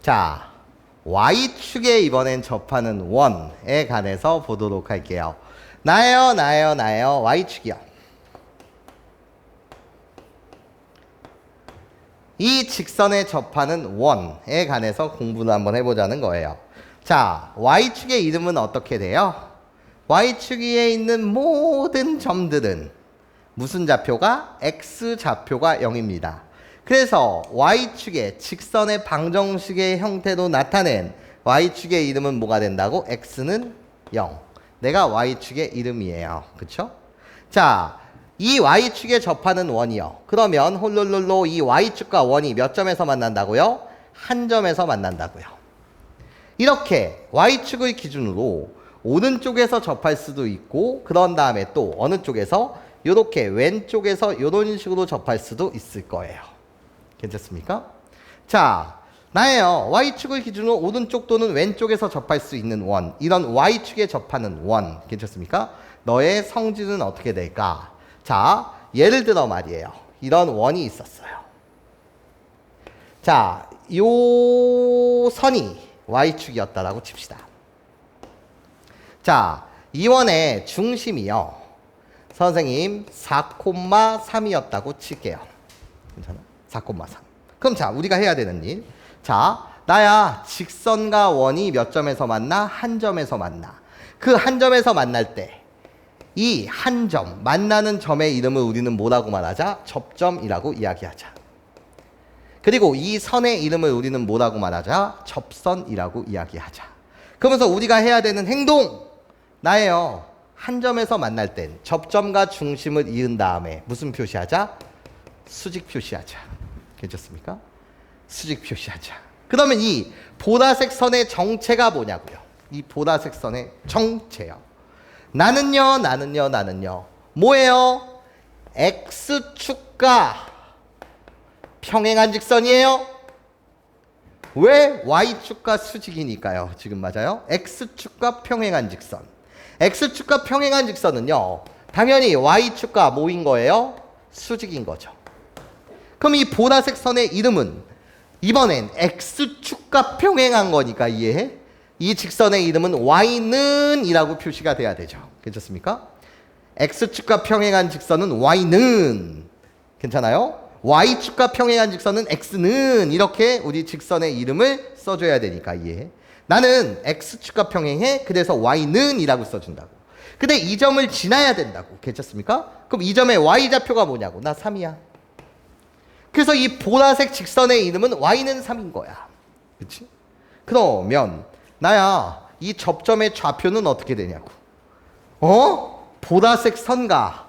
자, Y축에 이번엔 접하는 원에 관해서 보도록 할게요. 나예요. Y축이요. 이 직선에 접하는 원에 관해서 공부를 한번 해보자는 거예요. 자, Y축의 이름은 어떻게 돼요? Y축 위에 있는 모든 점들은 무슨 좌표가? X좌표가 0입니다. 그래서 Y축의 직선의 방정식의 형태로 나타낸 Y축의 이름은 뭐가 된다고? X는 0. 내가 Y축의 이름이에요. 그쵸? 자, 이 Y축에 접하는 원이요. 그러면 홀롤롤로 이 Y축과 원이 몇 점에서 만난다고요? 한 점에서 만난다고요. 이렇게 Y축을 기준으로 오른쪽에서 접할 수도 있고 그런 다음에 또 어느 쪽에서 이렇게 왼쪽에서 이런 식으로 접할 수도 있을 거예요. 괜찮습니까? 자, 나예요. Y축을 기준으로 오른쪽 또는 왼쪽에서 접할 수 있는 원. 이런 Y축에 접하는 원. 괜찮습니까? 너의 성질은 어떻게 될까? 자, 예를 들어 말이에요. 이런 원이 있었어요. 자, 요 선이 Y축이었다라고 칩시다. 자, 이 원의 중심이요. 선생님 4,3이었다고 칠게요. 괜찮아? 4,3. 그럼 자, 우리가 해야 되는 일. 자, 나야 직선과 원이 몇 점에서 만나? 한 점에서 만나. 그 한 점에서 만날 때 이 한 점, 만나는 점의 이름을 우리는 뭐라고 말하자? 접점이라고 이야기하자. 그리고 이 선의 이름을 우리는 뭐라고 말하자? 접선이라고 이야기하자. 그러면서 우리가 해야 되는 행동, 나예요. 한 점에서 만날 땐 접점과 중심을 이은 다음에 무슨 표시하자? 수직 표시하자. 괜찮습니까? 수직 표시하자. 그러면 이 보라색 선의 정체가 뭐냐고요? 이 보라색 선의 정체요. 나는요. 뭐예요? X축과 평행한 직선이에요. 왜? Y축과 수직이니까요. 지금 맞아요? X축과 평행한 직선. X축과 평행한 직선은요. 당연히 Y축과 뭐인 거예요? 수직인 거죠. 그럼 이 보라색 선의 이름은 이번엔 X축과 평행한 거니까 이해해? 이 직선의 이름은 Y는 이라고 표시가 돼야 되죠. 괜찮습니까? X축과 평행한 직선은 Y는. 괜찮아요? Y축과 평행한 직선은 X는. 이렇게 우리 직선의 이름을 써줘야 되니까 이해해? 나는 X축과 평행해. 그래서 Y는 이라고 써준다고. 근데 이 점을 지나야 된다고. 괜찮습니까? 그럼 이 점의 Y좌표가 뭐냐고. 나 3이야. 그래서 이 보라색 직선의 이름은 Y는 3인 거야. 그치? 그러면 나야 이 접점의 좌표는 어떻게 되냐고. 보라색 선과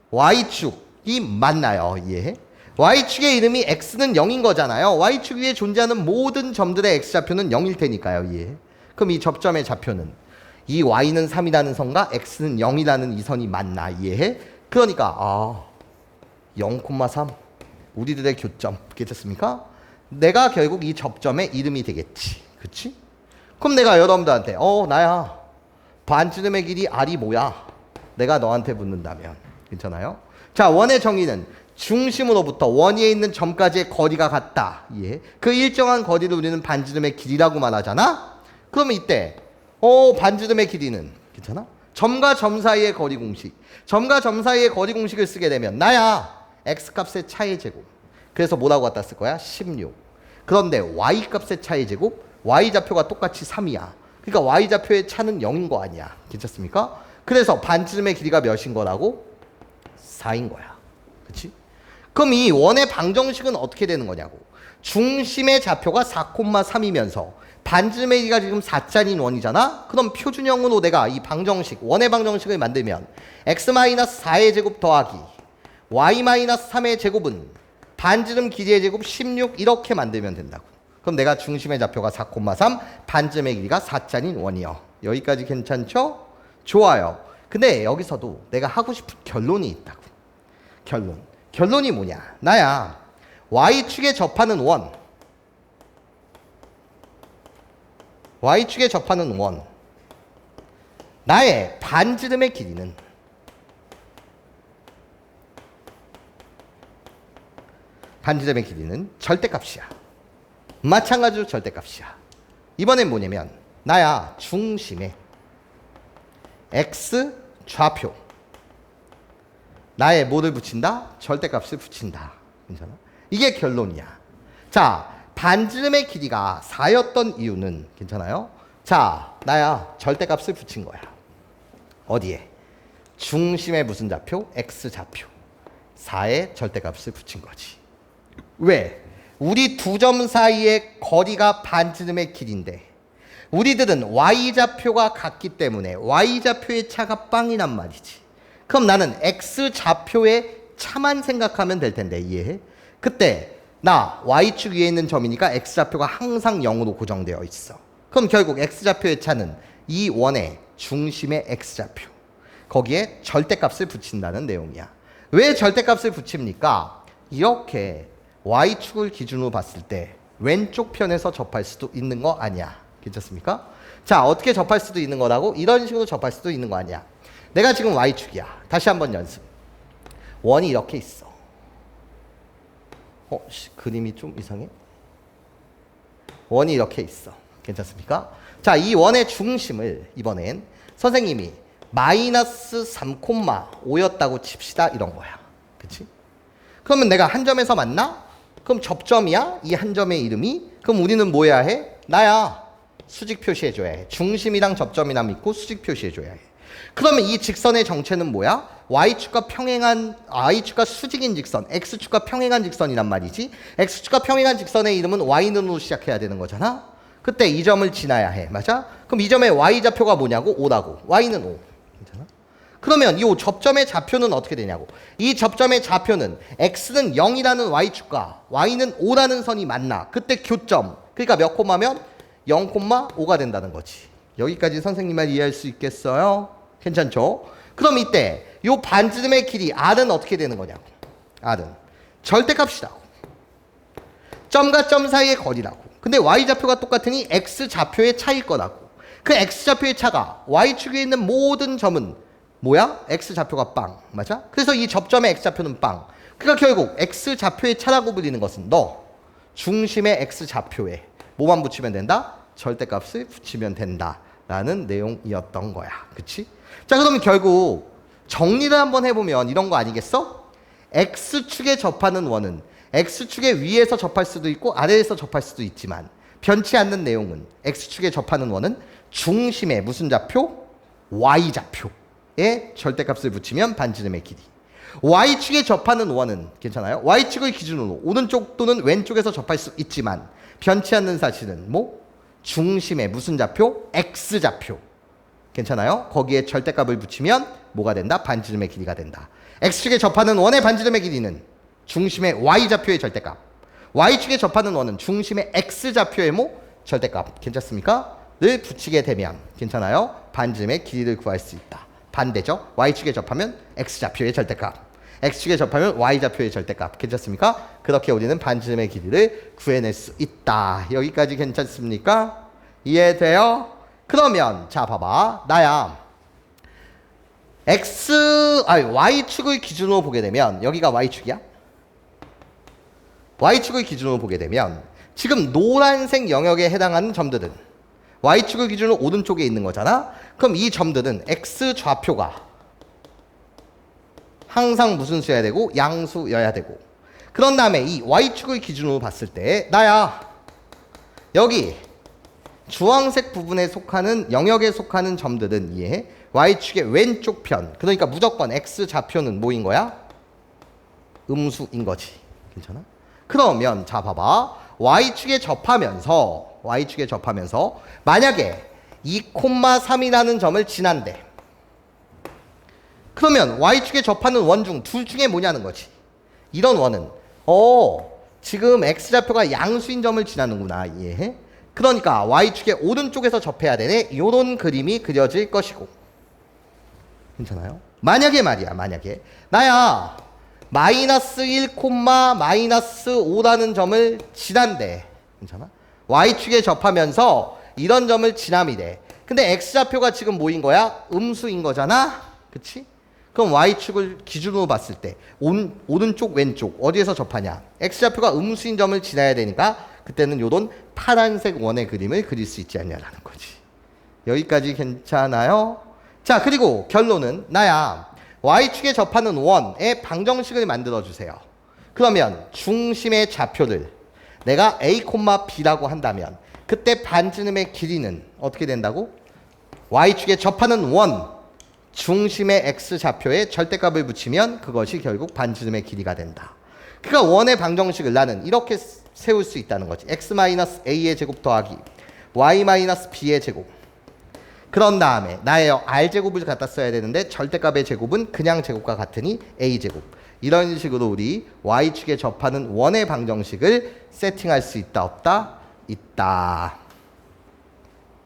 Y축이 만나요. 이해해? Y축의 이름이 X는 0인 거잖아요. Y축 위에 존재하는 모든 점들의 X좌표는 0일 테니까요. 이해해? 그럼 이 접점의 좌표는 이 Y는 3이라는 선과 X는 0이라는 이 선이 맞나. 이해해? 그러니까 0,3 우리들의 교점. 괜찮습니까? 내가 결국 이 접점의 이름이 되겠지. 그치? 그럼 내가 여러분들한테 나야 반지름의 길이 R이 뭐야? 내가 너한테 묻는다면 괜찮아요? 자, 원의 정의는 중심으로부터 원 위에 있는 점까지의 거리가 같다. 예. 그 일정한 거리를 우리는 반지름의 길이라고 말하잖아? 그러면 이때 반지름의 길이는 괜찮아? 점과 점 사이의 거리 공식. 점과 점 사이의 거리 공식을 쓰게 되면 나야 X값의 차의 제곱. 그래서 뭐라고 갖다 쓸 거야? 16. 그런데 Y값의 차의 제곱, Y좌표가 똑같이 3이야. 그러니까 Y좌표의 차는 0인 거 아니야. 괜찮습니까? 그래서 반지름의 길이가 몇인 거라고? 4인 거야. 그치? 그럼 이 원의 방정식은 어떻게 되는 거냐고. 중심의 좌표가 4,3이면서 반지름의 길이가 지금 4짜리인 원이잖아? 그럼 표준형으로 내가 이 방정식, 원의 방정식을 만들면 X-4의 제곱 더하기 Y-3의 제곱은 반지름 길이의 제곱 16 이렇게 만들면 된다고. 그럼 내가 중심의 좌표가 4,3, 반지름의 길이가 4짜리인 원이요. 여기까지 괜찮죠? 좋아요. 근데 여기서도 내가 하고 싶은 결론이 있다고. 결론이 뭐냐? 나야 Y축에 접하는 원. Y축에 접하는 원. 나의 반지름의 길이는 절대값이야. 마찬가지로 절대값이야. 이번엔 뭐냐면 나야 중심에 x 좌표 나의 뭐를 붙인다? 절대값을 붙인다. 괜찮아? 이게 결론이야. 자, 반지름의 길이가 4였던 이유는 괜찮아요? 자, 나야 절대값을 붙인 거야. 어디에? 중심의 무슨 좌표? x 좌표. 4의 절대값을 붙인 거지. 왜? 우리 두 점 사이의 거리가 반지름의 길인데 우리들은 y좌표가 같기 때문에 y좌표의 차가 빵이란 말이지. 그럼 나는 x좌표의 차만 생각하면 될 텐데 이해해? 그때 나 y축 위에 있는 점이니까 x좌표가 항상 0으로 고정되어 있어. 그럼 결국 x좌표의 차는 이 원의 중심의 x좌표 거기에 절대값을 붙인다는 내용이야. 왜 절대값을 붙입니까? 이렇게 y축을 기준으로 봤을 때 왼쪽 편에서 접할 수도 있는 거 아니야. 괜찮습니까? 자, 어떻게 접할 수도 있는 거라고? 이런 식으로 접할 수도 있는 거 아니야. 내가 지금 y축이야. 다시 한번 연습. 원이 이렇게 있어. 그림이 좀 이상해? 원이 이렇게 있어. 괜찮습니까? 자, 이 원의 중심을 이번엔 선생님이 마이너스 3,5였다고 칩시다. 이런 거야. 그치? 그러면 내가 한 점에서 만나? 그럼 접점이야? 이 한 점의 이름이? 그럼 우리는 뭐 해야 해? 나야. 수직 표시해줘야 해. 중심이랑 접점이랑 믿고 수직 표시해줘야 해. 그러면 이 직선의 정체는 뭐야? y축과 수직인 직선, x축과 평행한 직선이란 말이지. x축과 평행한 직선의 이름은 y는으로 시작해야 되는 거잖아. 그때 이 점을 지나야 해. 맞아? 그럼 이 점의 y좌표가 뭐냐고? 5라고. y는 5. 괜찮아? 그러면 이 접점의 좌표는 어떻게 되냐고. 이 접점의 좌표는 x는 0이라는 y축과 y는 5라는 선이 만나. 그때 교점. 그러니까 몇 콤마면 0,5가 된다는 거지. 여기까지 선생님 말 이해할 수 있겠어요? 괜찮죠? 그럼 이때 이 반지름의 길이 r은 어떻게 되는 거냐고. r은 절대값이라고. 점과 점 사이의 거리라고. 근데 y좌표가 똑같으니 x좌표의 차일 거라고. 그 x좌표의 차가 y축에 있는 모든 점은 뭐야? x좌표가 빵. 맞아? 그래서 이 접점의 x좌표는 빵. 그러니까 결국 x좌표의 차라고 불리는 것은 너 중심의 x좌표에 뭐만 붙이면 된다? 절대값을 붙이면 된다. 라는 내용이었던 거야. 그치? 자, 그러면 결국 정리를 한번 해보면 이런 거 아니겠어? x축에 접하는 원은 x축의 위에서 접할 수도 있고 아래에서 접할 수도 있지만 변치 않는 내용은 x축에 접하는 원은 중심의 무슨 좌표? y좌표에 절대값을 붙이면 반지름의 길이. y축에 접하는 원은 괜찮아요? y축을 기준으로 오른쪽 또는 왼쪽에서 접할 수 있지만 변치 않는 사실은 뭐? 중심의 무슨 좌표? x좌표. 괜찮아요? 거기에 절대값을 붙이면 뭐가 된다? 반지름의 길이가 된다. x축에 접하는 원의 반지름의 길이는 중심의 y좌표의 절대값. y축에 접하는 원은 중심의 x좌표의 뭐? 절대값. 괜찮습니까? 를 붙이게 되면 괜찮아요? 반지름의 길이를 구할 수 있다. 반대죠? y축에 접하면 x좌표의 절대값. x축에 접하면 y좌표의 절대값. 괜찮습니까? 그렇게 우리는 반지름의 길이를 구해낼 수 있다. 여기까지 괜찮습니까? 이해돼요? 그러면 자 봐봐. 나야 y축을 기준으로 보게 되면 여기가 y축이야? y축을 기준으로 보게 되면 지금 노란색 영역에 해당하는 점들은 y축을 기준으로 오른쪽에 있는 거잖아. 그럼 이 점들은 x좌표가 항상 무슨 수여야 되고? 양수여야 되고. 그런 다음에 이 y축을 기준으로 봤을 때 나야 여기 주황색 부분에 속하는 영역에 속하는 점들은 이해해? y축의 왼쪽 편. 그러니까 무조건 x좌표는 뭐인 거야? 음수인 거지. 괜찮아? 그러면 자 봐봐. y축에 접하면서 만약에 2,3이라는 점을 지난대. 그러면 y축에 접하는 원 중 둘 중에 뭐냐는 거지. 이런 원은 지금 x좌표가 양수인 점을 지나는구나. 이해해? 그러니까 y축의 오른쪽에서 접해야 되네. 요런 그림이 그려질 것이고. 괜찮아요? 만약에 말이야. 만약에 나야 마이너스 1, 마이너스 5라는 점을 지난대. 괜찮아? y축에 접하면서 이런 점을 지남이래. 근데 x좌표가 지금 뭐인 거야? 음수인 거잖아. 그치? 그럼 y축을 기준으로 봤을 때 오른쪽 왼쪽 어디에서 접하냐? x좌표가 음수인 점을 지나야 되니까 그때는 요런 파란색 원의 그림을 그릴 수 있지 않냐라는 거지. 여기까지 괜찮아요? 자, 그리고 결론은 나야 y축에 접하는 원의 방정식을 만들어 주세요. 그러면 중심의 좌표를 내가 a, b라고 한다면 그때 반지름의 길이는 어떻게 된다고? y축에 접하는 원 중심의 x좌표에 절대값을 붙이면 그것이 결국 반지름의 길이가 된다. 그러니까 원의 방정식을 나는 이렇게 세울 수 있다는 거지. x-a의 제곱 더하기 y-b의 제곱. 그런 다음에 나의 r제곱을 갖다 써야 되는데 절대값의 제곱은 그냥 제곱과 같으니 a제곱. 이런 식으로 우리 y축에 접하는 원의 방정식을 세팅할 수 있다 없다? 있다.